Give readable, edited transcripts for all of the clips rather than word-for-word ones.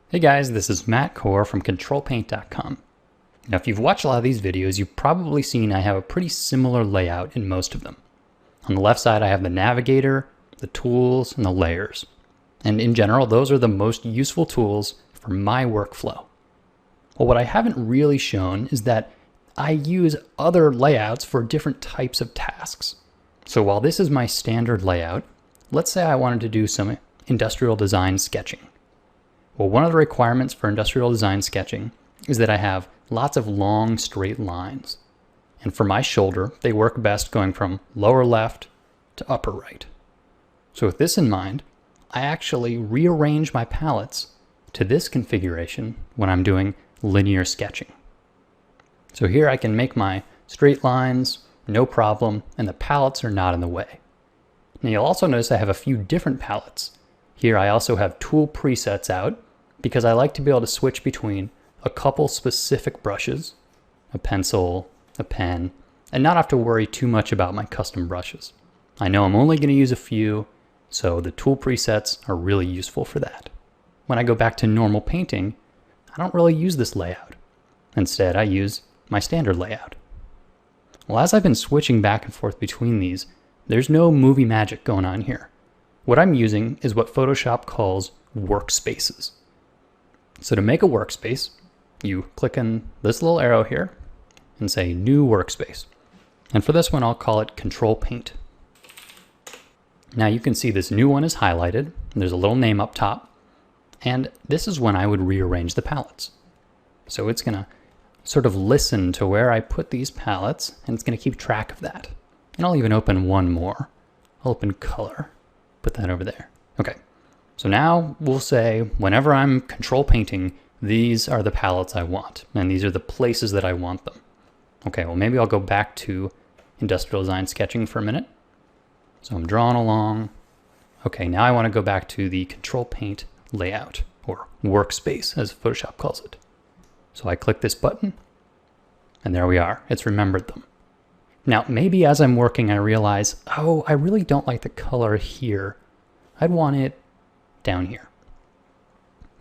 Hey guys, this is Matt Core from Ctrl+Paint.com. Now if you've watched a lot of these videos, you've probably seen I have a pretty similar layout in most of them. On the left side I have the navigator, the tools, and the layers. And in general, those are the most useful tools for my workflow. Well, what I haven't really shown is that I use other layouts for different types of tasks. So while this is my standard layout, let's say I wanted to do some industrial design sketching. Well, one of the requirements for industrial design sketching is that I have lots of long straight lines. And for my shoulder, they work best going from lower left to upper right. So with this in mind, I actually rearrange my palettes to this configuration when I'm doing linear sketching. So here I can make my straight lines, no problem, and the palettes are not in the way. Now you'll also notice I have a few different palettes. Here I also have tool presets out because I like to be able to switch between a couple specific brushes, a pencil, a pen, and not have to worry too much about my custom brushes. I know I'm only going to use a few, so the tool presets are really useful for that. When I go back to normal painting, I don't really use this layout. Instead, I use my standard layout. Well, as I've been switching back and forth between these, there's no movie magic going on here. What I'm using is what Photoshop calls workspaces. So to make a workspace, you click on this little arrow here and say New Workspace. And for this one, I'll call it Ctrl+Paint. Now you can see this new one is highlighted, and there's a little name up top, and this is when I would rearrange the palettes. So it's gonna sort of listen to where I put these palettes, and it's gonna keep track of that. And I'll even open one more. I'll open color, put that over there. Okay, so now we'll say whenever I'm control painting, these are the palettes I want, and these are the places that I want them. Okay, well maybe I'll go back to industrial design sketching for a minute. So I'm drawing along. Okay, now I want to go back to the Ctrl+Paint layout, or workspace as Photoshop calls it. So I click this button, and there we are. It's remembered them. Now maybe as I'm working I realize, oh, I really don't like the color here. I'd want it down here.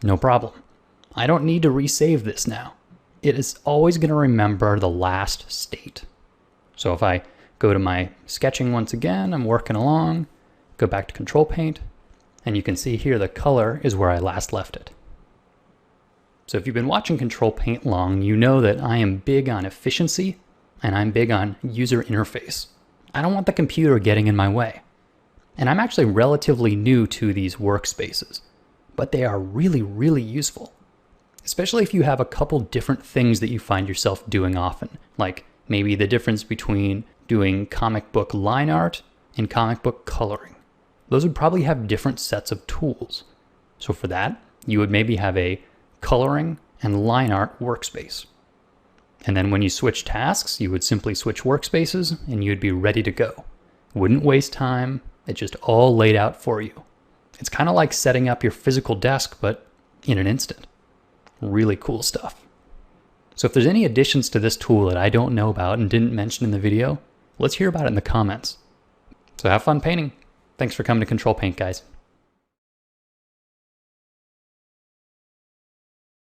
No problem. I don't need to resave this now. It is always going to remember the last state. So if I go to my sketching once again, I'm working along, go back to Ctrl+Paint, and you can see here the color is where I last left it. So if you've been watching Ctrl+Paint long, you know that I am big on efficiency and I'm big on user interface. I don't want the computer getting in my way. And I'm actually relatively new to these workspaces, but they are really, really useful. Especially if you have a couple different things that you find yourself doing often, like maybe the difference between doing comic book line art and comic book coloring. Those would probably have different sets of tools. So for that, you would maybe have a coloring and line art workspace. And then when you switch tasks, you would simply switch workspaces and you'd be ready to go. Wouldn't waste time. It's just all laid out for you. It's kind of like setting up your physical desk, but in an instant. Really cool stuff. So if there's any additions to this tool that I don't know about and didn't mention in the video, let's hear about it in the comments. So have fun painting. Thanks for coming to Ctrl+Paint, guys.